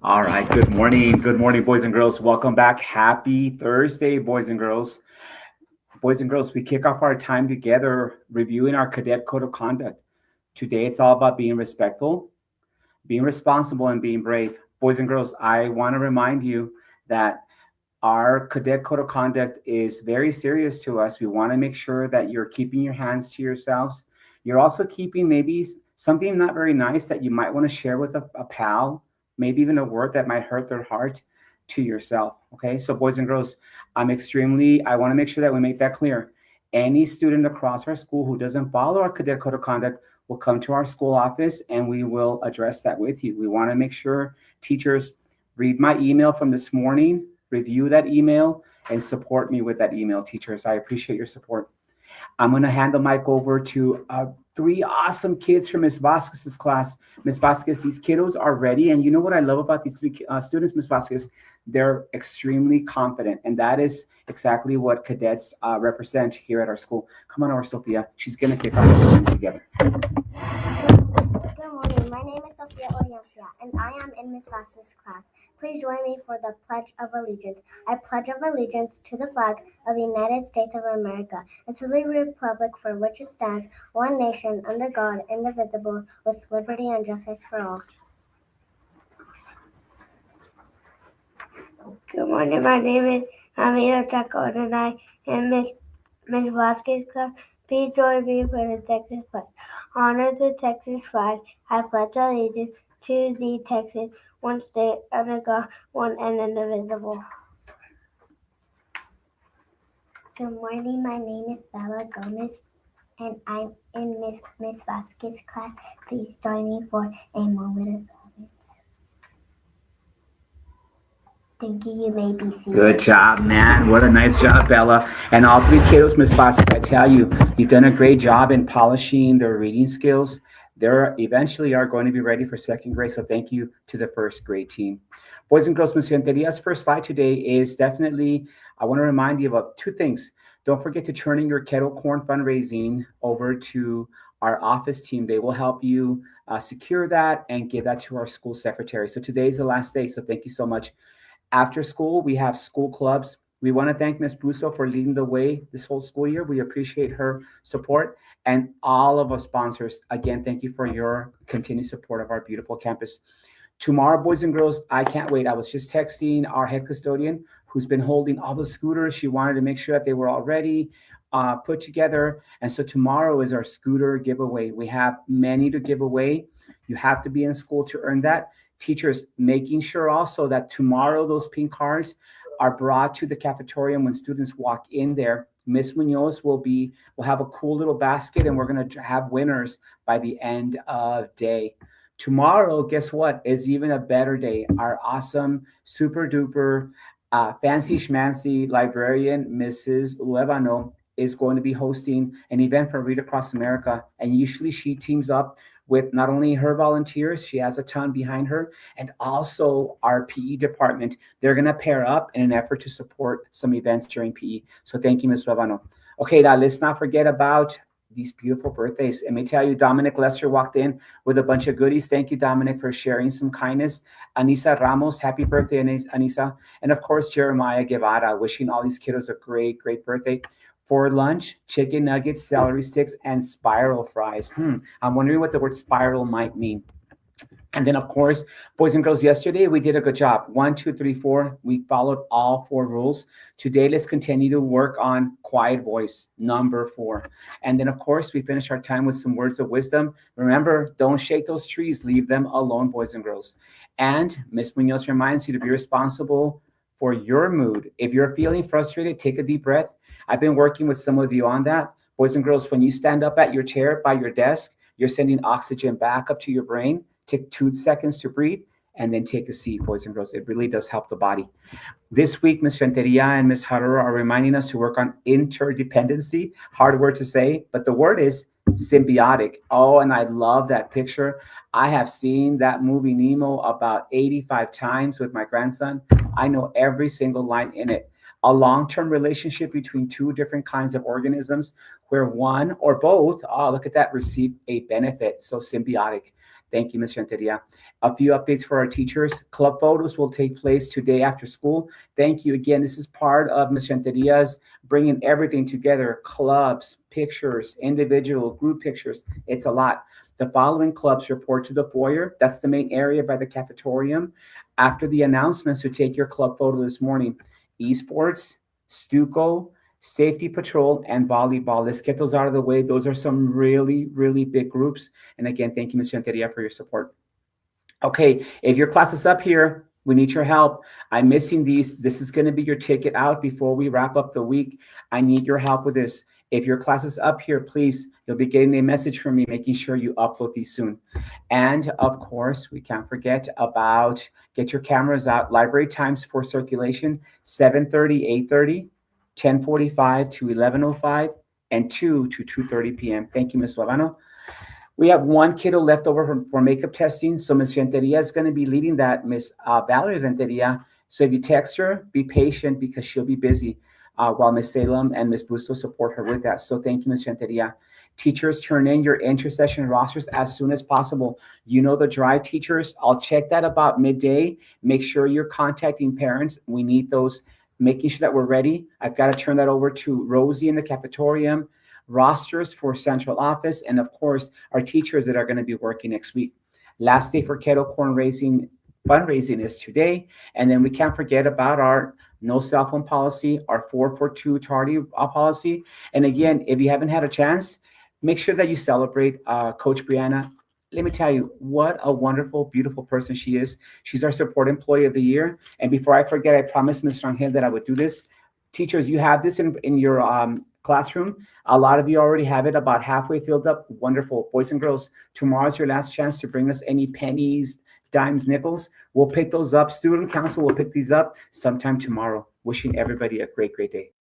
All right. Good morning. Good morning, boys and girls. Welcome back. Happy Thursday, boys and girls. Boys and girls, we kick off our time together reviewing our cadet code of conduct. Today, it's all about being respectful, being responsible, and being brave. Boys and girls, I want to remind you that our cadet code of conduct is very serious to us. We want to make sure that you're keeping your hands to yourselves. You're also keeping maybe something not very nice that you might want to share with a pal, maybe even a word that might hurt their heart to yourself. Okay. So, boys and girls, I want to make sure that we make that clear. Any student across our school who doesn't follow our cadet code of conduct will come to our school office and we will address that with you. We want to make sure teachers read my email from this morning, review that email, and support me with that email, teachers. I appreciate your support. I'm going to hand the mic over to three awesome kids from Miss Vasquez's class. Miss Vasquez, these kiddos are ready. And you know what I love about these three students, Miss Vasquez? They're extremely confident. And that is exactly what cadets represent here at our school. Come on over, Sophia. She's going to kick off everything together. Good morning. My name is Sophia Oriempia, and I am in Miss Vasquez's class. Please join me for the Pledge of Allegiance. I pledge of allegiance to the flag of the United States of America and to the republic for which it stands, one nation, under God, indivisible, with liberty and justice for all. Good morning. My name is Amira Chacon, and I am Miss Vasquez's class. Please join me for the Texas flag. Honor the Texas flag. I pledge allegiance to the Texas, one state under God, one and indivisible. Good morning. My name is Bella Gomez, and I'm in Miss Vasquez's class. Please join me for a moment of silence. Thank you. You may be seated. Good job, man. What a nice job, Bella. And all three kiddos, Miss Vasquez, I tell you, you've done a great job in polishing their reading skills. They're eventually are going to be ready for second grade. So thank you to the first grade team. Boys and girls, Miss Renteria's first slide today is definitely, I want to remind you about two things. Don't forget to turn in your kettle corn fundraising over to our office team. They will help you secure that and give that to our school secretary. So today is the last day. So thank you so much. After school, we have school clubs. We want to thank Ms. Busso for leading the way this whole school year. We appreciate her support and all of our sponsors. Again, thank you for your continued support of our beautiful campus. Tomorrow, boys and girls, I can't wait. I was just texting our head custodian who's been holding all the scooters. She wanted to make sure that they were all ready, put together. And so tomorrow is our scooter giveaway. We have many to give away. You have to be in school to earn that. Teachers, making sure also that tomorrow those pink cards are brought to the cafeteria when students walk in there. Miss Munoz will have a cool little basket, and we're going to have winners by the end of day. Tomorrow, guess what, is even a better day. Our awesome, super duper, fancy schmancy librarian, Mrs. Levano, is going to be hosting an event for Read Across America. And usually she teams up with not only her volunteers, she has a ton behind her, and also our PE department. They're going to pair up in an effort to support some events during PE. So thank you, Ms. Levano. Okay, now let's not forget about these beautiful birthdays. And may tell you, Dominic Lester walked in with a bunch of goodies. Thank you, Dominic, for sharing some kindness. Anissa Ramos, happy birthday, Anissa. And of course, Jeremiah Guevara, wishing all these kiddos a great, great birthday. For lunch, chicken nuggets, celery sticks, and spiral fries. I'm wondering what the word spiral might mean. And then, of course, boys and girls, yesterday we did a good job. 1, 2, 3, 4. We followed all 4 rules. Today, let's continue to work on quiet voice, number 4. And then, of course, we finish our time with some words of wisdom. Remember, don't shake those trees. Leave them alone, boys and girls. And Miss Munoz reminds you to be responsible for your mood. If you're feeling frustrated, take a deep breath. I've been working with some of you on that. Boys and girls, when you stand up at your chair by your desk, you're sending oxygen back up to your brain. Take 2 seconds to breathe and then take a seat, boys and girls. It really does help the body. This week, Ms. Renteria and Ms. Harura are reminding us to work on interdependency. Hard word to say, but the word is symbiotic. Oh, and I love that picture. I have seen that movie Nemo about 85 times with my grandson. I know every single line in it. A long-term relationship between two different kinds of organisms where one or both, oh, look at that, receive a benefit. So symbiotic. Thank you, Ms. Renteria. A few updates for our teachers. Club photos will take place today after school. Thank you again. This is part of Ms. Renteria's bringing everything together, clubs, pictures, individual, group pictures. It's a lot. The following clubs report to the foyer. That's the main area by the cafetorium. After the announcements to take your club photo this morning, esports, Stuco, Safety Patrol, and volleyball. Let's get those out of the way. Those are some really, really big groups. And again, thank you, Ms. Renteria, for your support. Okay, if your class is up here, we need your help. I'm missing these. This is going to be your ticket out before we wrap up the week. I need your help with this. If your class is up here, please, you'll be getting a message from me making sure you upload these soon. And of course, we can't forget about get your cameras out. Library times for circulation, 7:30, 8:30, 10:45 to 11:05, and 2 to 2:30 p.m. Thank you, Ms. Suavano. We have one kiddo left over for makeup testing. So Ms. Renteria is going to be leading that, Ms. Valerie Renteria. So if you text her, be patient because she'll be busy while Ms. Salem and Ms. Bustos support her with that. So thank you, Ms. Renteria. Teachers, turn in your intersession rosters as soon as possible. You know the drive, teachers. I'll check that about midday. Make sure you're contacting parents. We need those, making sure that we're ready. I've got to turn that over to Rosie in the cafetorium. Rosters for central office, and of course, our teachers that are going to be working next week. Last day for kettle corn raising fundraising is today. And then we can't forget about our no cell phone policy, our 442 tardy policy. And again, if you haven't had a chance, make sure that you celebrate Coach Brianna. Let me tell you what a wonderful, beautiful person she is. She's our support employee of the year. And before I forget, I promised Ms. Rangel that I would do this. Teachers, you have this in your classroom. A lot of you already have it about halfway filled up. Wonderful. Boys and girls, tomorrow's your last chance to bring us any pennies, dimes, nickels. We'll pick those up. Student council will pick these up sometime tomorrow. Wishing everybody a great, great day.